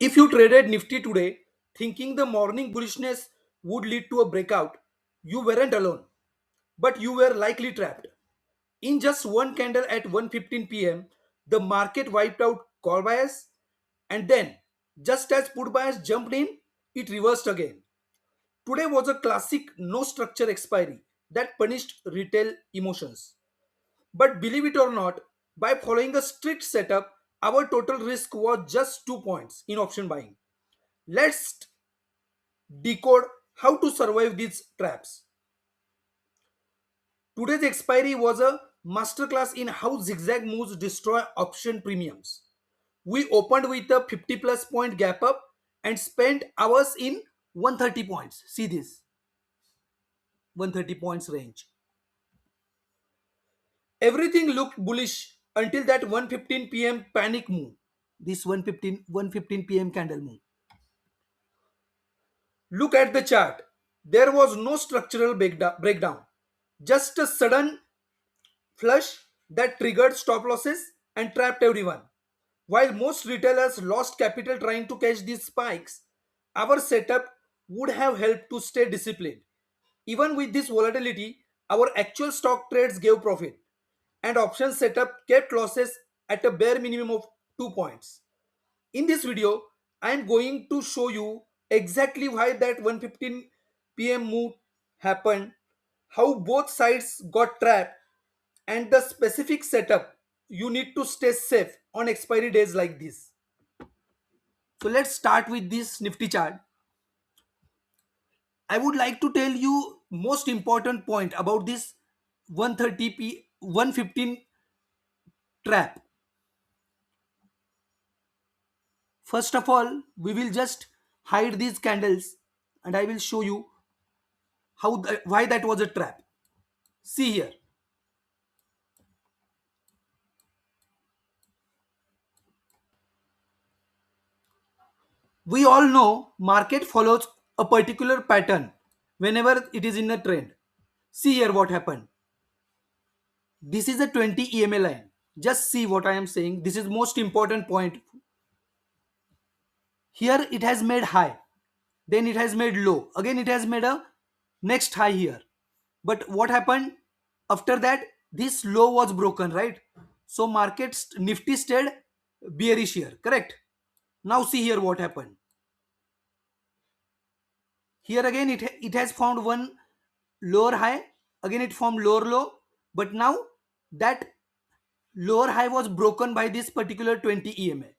If you traded Nifty today thinking the morning bullishness would lead to a breakout, you weren't alone, but you were likely trapped. In just one candle at 1:15 pm, the market wiped out call bias, and then, just as put bias jumped in, it reversed again. Today was a classic no structure expiry that punished retail emotions. But believe it or not, by following a strict setup, our total risk was just 2 points in option buying. Let's decode how to survive these traps. Today's expiry was a masterclass in how zigzag moves destroy option premiums. We opened with a 50 plus point gap up and spent hours in 130 points. See this 130 points range. Everything looked bullish until that 1:15 pm panic move. This 1:15 pm candle move. Look at the chart. There was no structural breakdown, just a sudden flush that triggered stop losses and trapped everyone. While most retailers lost capital trying to catch these spikes, our setup would have helped to stay disciplined. Even with this volatility, our actual stock trades gave profit, and option setup kept losses at a bare minimum of 2 points. In this video, I am going to show you exactly why that 1:15 pm move happened, how both sides got trapped, and the specific setup you need to stay safe on expiry days like this. So let's start with this Nifty chart. I would like to tell you most important point about this 115 trap. First of all, we will just hide these candles and I will show you why that was a trap. See here. We all know market follows a particular pattern whenever it is in a trend. See here what happened. This is a 20 EMA line. Just see what I am saying. This is most important point. Here it has made high. Then it has made low. Again it has made a next high here. But what happened? After that, this low was broken, right? So market Nifty stayed bearish here, correct? Now see here what happened. Here again it has found one lower high, again it formed lower low, but now that lower high was broken by this particular 20 EMA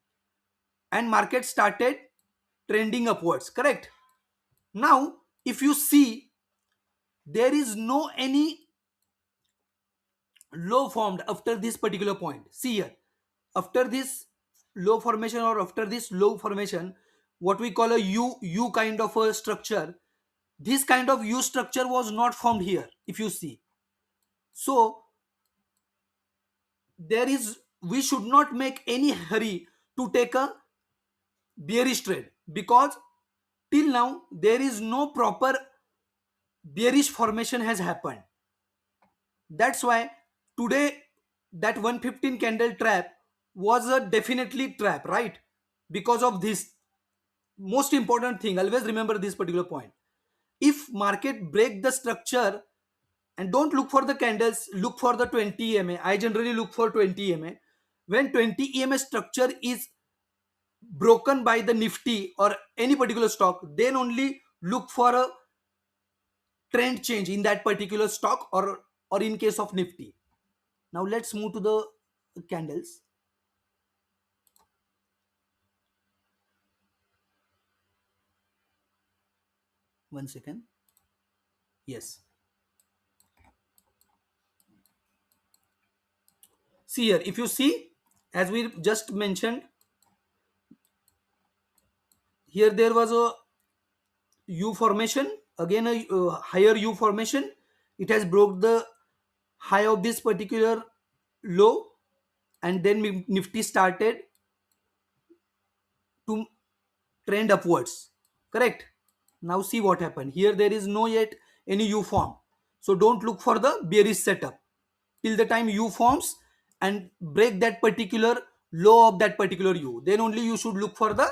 and market started trending upwards, correct? Now if you see, there is no any low formed after this particular point. See here, after this low formation or after this low formation, what we call a U kind of a structure, this kind of U structure was not formed here if you see. So there is, we should not make any hurry to take a bearish trade, because till now there is no proper bearish formation has happened. That's why today that 115 candle trap was a definitely trap, right? Because of this most important thing, always remember this particular point. If market break the structure, and don't look for the candles, look for the 20 EMA. I generally look for 20 EMA. When 20 EMA structure is broken by the Nifty or any particular stock, then only look for a trend change in that particular stock, or in case of Nifty. Now let's move to the candles. One second. Yes. See here, if you see, as we just mentioned, here there was a U formation, again a higher U formation. It has broke the high of this particular low, and then Nifty started to trend upwards, correct? Now see what happened. Here there is no yet any U form, so don't look for the bearish setup till the time U forms and break that particular low of that particular U, then only you should look for the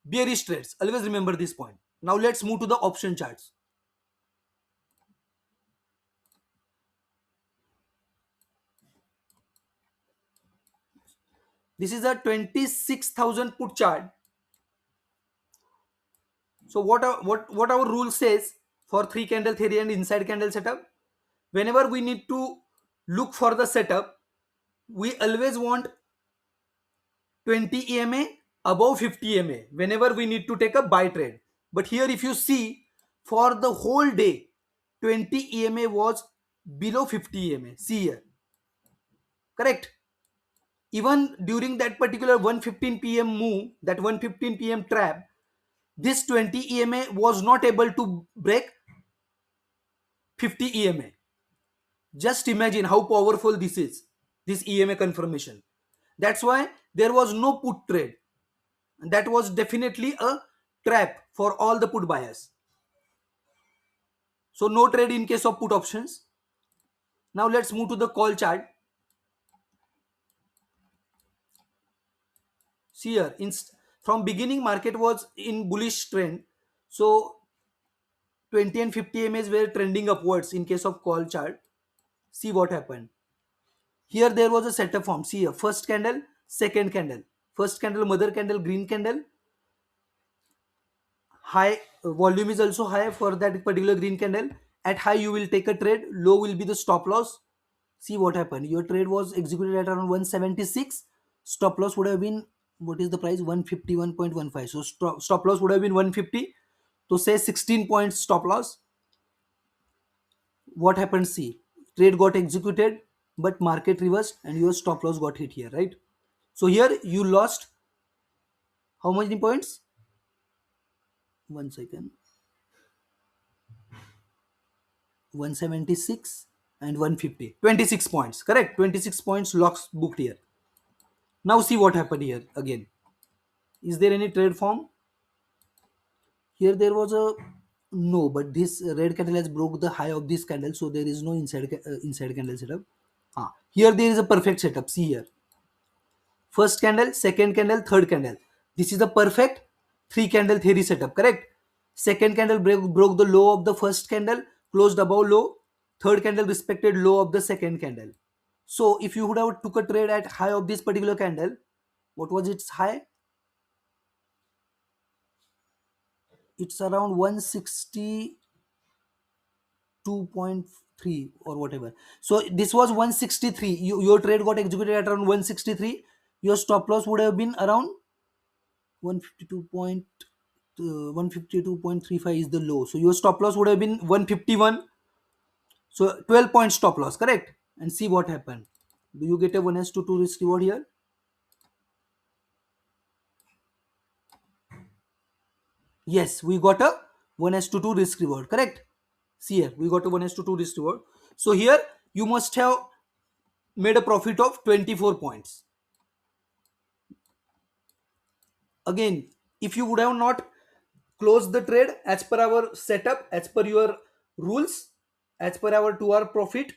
bearish trades. Always remember this point. Now let's move to the option charts. This is a 26,000 put chart. So what our rule says for three candle theory and inside candle setup, whenever we need to look for the setup, we always want 20 EMA above 50 EMA whenever we need to take a buy trade. But here if you see, for the whole day 20 EMA was below 50 EMA. See here, correct? Even during that particular 1:15 p.m. move, that 1:15 p.m. trap, this 20 EMA was not able to break 50 EMA. Just imagine how powerful this is, this EMA confirmation. That's why there was no put trade. And that was definitely a trap for all the put buyers. So no trade in case of put options. Now let's move to the call chart. See here, from beginning market was in bullish trend. So 20 and 50 EMAs were trending upwards in case of call chart. See what happened. Here there was a setup form. See here, first candle, second candle. First candle, mother candle, green candle. High volume is also high for that particular green candle. At high you will take a trade, low will be the stop loss. See what happened. Your trade was executed at around 176. Stop loss would have been, what is the price? 151.15. So stop loss would have been 150. So say 16 points stop loss. What happened? See, trade got executed, but market reversed and your stop loss got hit here, right? So here you lost how many points? One second. 176 and 150. 26 points, correct? 26 points loss booked here. Now see what happened here again. Is there any trade form? Here there was a no, but this red candle has broke the high of this candle, so there is no inside candle setup. Here there is a perfect setup. See here, first candle, second candle, third candle. This is the perfect three candle theory setup, correct? Second candle broke the low of the first candle, closed above low. Third candle respected low of the second candle. So if you would have took a trade at high of this particular candle, what was its high? It's around 162.3 or whatever. So this was 163. Your trade got executed at around 163. Your stop loss would have been around 152 point 152.35 is the low. So your stop loss would have been 151. So 12 point stop loss, correct? And see what happened. Do you get a 1:2 risk reward here? Yes, we got a 1:2 risk reward, correct? See here, we got a 1:2 risk reward. So here you must have made a profit of 24 points. Again, if you would have not closed the trade as per our setup, as per your rules, as per our 2 hour profit,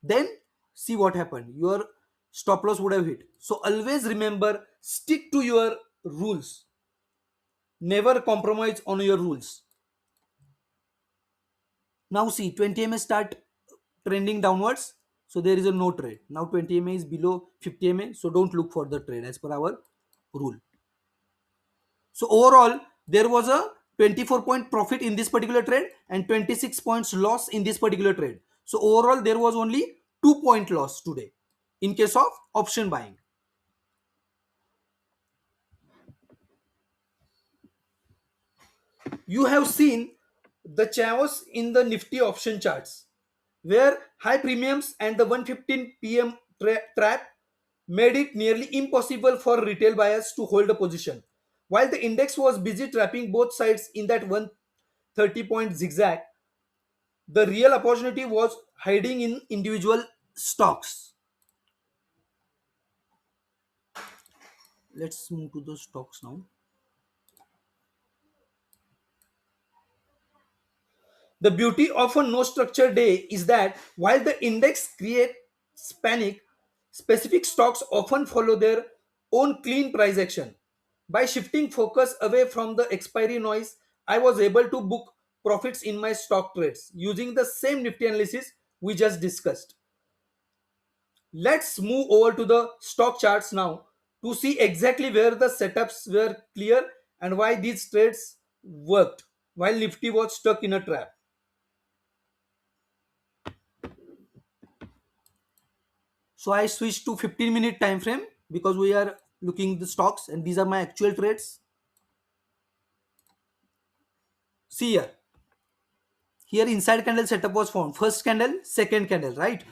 then see what happened. Your stop loss would have hit. So always remember, stick to your rules. Never compromise on your rules. Now see, 20 MA start trending downwards. So there is a no trade. Now 20 MA is below 50 MA. So don't look for the trade as per our rule. So overall, there was a 24-point profit in this particular trade and 26 points loss in this particular trade. So overall, there was only 2-point loss today in case of option buying. You have seen the chaos in the Nifty option charts, where high premiums and the 1:15 p.m. trap made it nearly impossible for retail buyers to hold a position. While the index was busy trapping both sides in that 130-point zigzag, the real opportunity was hiding in individual stocks. Let's move to the stocks now. The beauty of a no structure day is that while the index creates panic, specific stocks often follow their own clean price action. By shifting focus away from the expiry noise, I was able to book profits in my stock trades using the same Nifty analysis we just discussed. Let's move over to the stock charts now to see exactly where the setups were clear and why these trades worked while Nifty was stuck in a trap. So I switched to 15-minute time frame because we are looking the stocks and these are my actual trades. See here. Here inside candle setup was formed. First candle, second candle, right?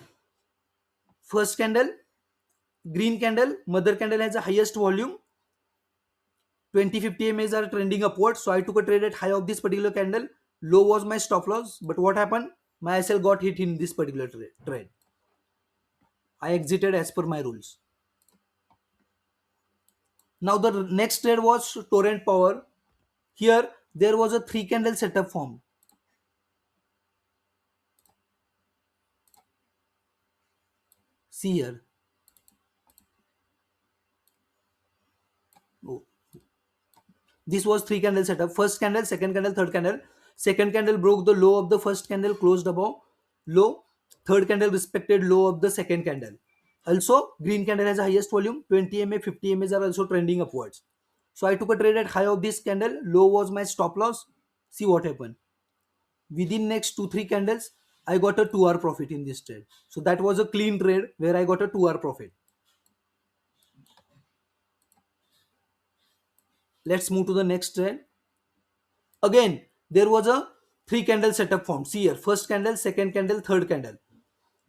First candle, green candle, mother candle has the highest volume. 20-50 MAs are trending upwards. So I took a trade at high of this particular candle. Low was my stop loss. But what happened? My SL got hit in this particular trade. I exited as per my rules. Now the next trade was torrent power. Here there was a three candle setup formed. See here. Oh, this was three candle setup. First candle, second candle, third candle. Second candle broke the low of the first candle, closed above low. Third candle respected low of the second candle. Also, green candle has the highest volume. 20 MA, 50 MAs are also trending upwards. So I took a trade at high of this candle. Low was my stop loss. See what happened. Within next 2-3 candles, I got a 2 hour profit in this trade. So that was a clean trade where I got a 2 hour profit. Let's move to the next trade. Again, there was a three candle setup formed. See here, first candle, second candle, third candle.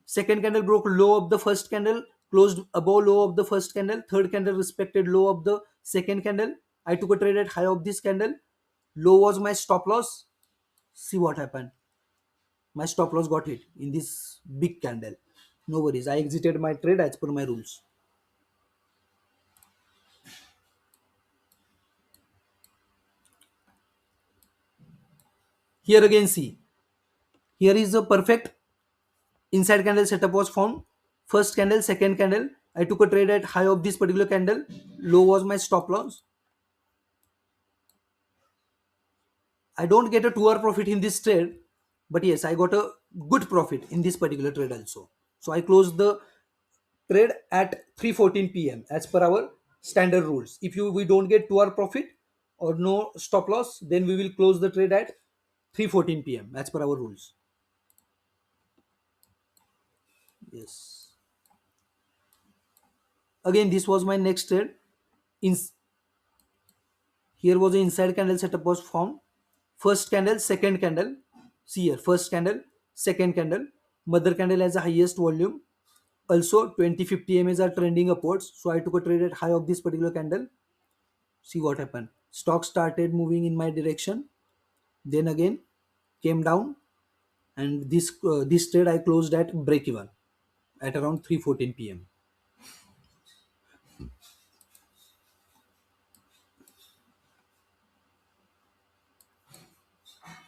Second candle broke low of the first candle, closed above low of the first candle. Third candle respected low of the second candle. I took a trade at high of this candle. Low was my stop loss. See what happened. My stop loss got hit in this big candle. No worries. I exited my trade as per my rules. Here again, see. Here is a perfect inside candle setup was formed. First candle, second candle. I took a trade at high of this particular candle. Low was my stop loss. I don't get a 2 hour profit in this trade, but yes, I got a good profit in this particular trade also. So I closed the trade at 3:14 p.m. as per our standard rules. If we don't get 2 hour profit or no stop loss, then we will close the trade at 3:14 p.m. as per our rules. Yes. Again, this was my next trade. In Here was an inside candle setup was formed. First candle, second candle. See here, first candle, second candle. Mother candle has the highest volume. Also, 20-50 MAs are trending upwards. So I took a trade at high of this particular candle. See what happened. Stock started moving in my direction. Then again came down, and this trade I closed at break even at around 3:14 p.m.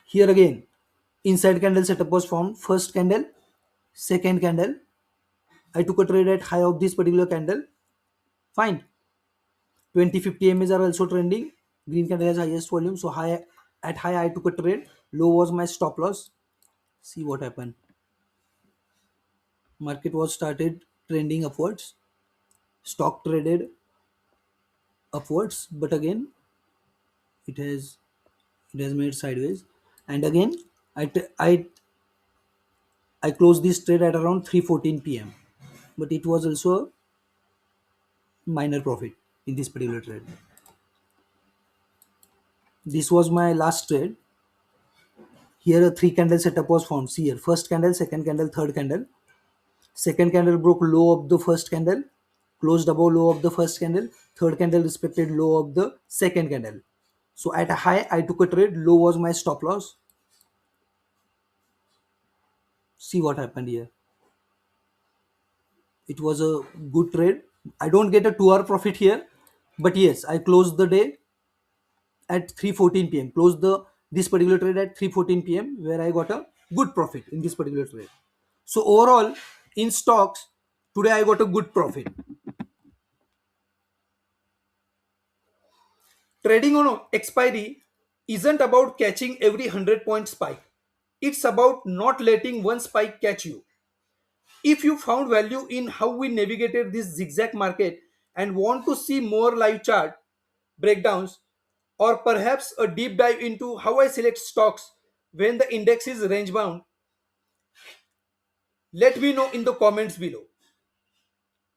Here again, inside candle setup was formed. First candle, second candle. I took a trade at high of this particular candle. Fine. 20-50 MAs are also trending. Green candle has highest volume. So high at high I took a trade. Low was my stop loss. See what happened. Market was started trending upwards. Stock traded upwards, but again it has it has made sideways. And again I closed this trade at around 3:14 p.m. But it was also a minor profit in this particular trade. This was my last trade. Here a three candle setup was formed. See here, first candle, second candle, third candle. Second candle broke low of the first candle, closed above low of the first candle. Third candle respected low of the second candle. So at a high, I took a trade. Low was my stop loss. See what happened here. It was a good trade. I don't get a 2 hour profit here, but yes, I closed the day at 3:14 p.m. Closed the this particular trade at 3:14 p.m. where I got a good profit in this particular trade. So overall, in stocks, today I got a good profit. Trading on expiry isn't about catching every 100-point spike. It's about not letting one spike catch you. If you found value in how we navigated this zigzag market and want to see more live chart breakdowns, or perhaps a deep dive into how I select stocks when the index is range bound, let me know in the comments below.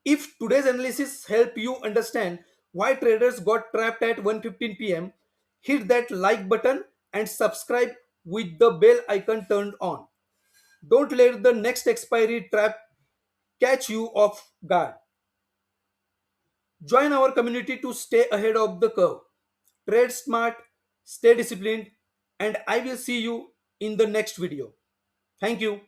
If today's analysis helped you understand why traders got trapped at 1:15 p.m., hit that like button and subscribe with the bell icon turned on. Don't let the next expiry trap catch you off guard. Join our community to stay ahead of the curve. Trade smart, stay disciplined, and I will see you in the next video. Thank you.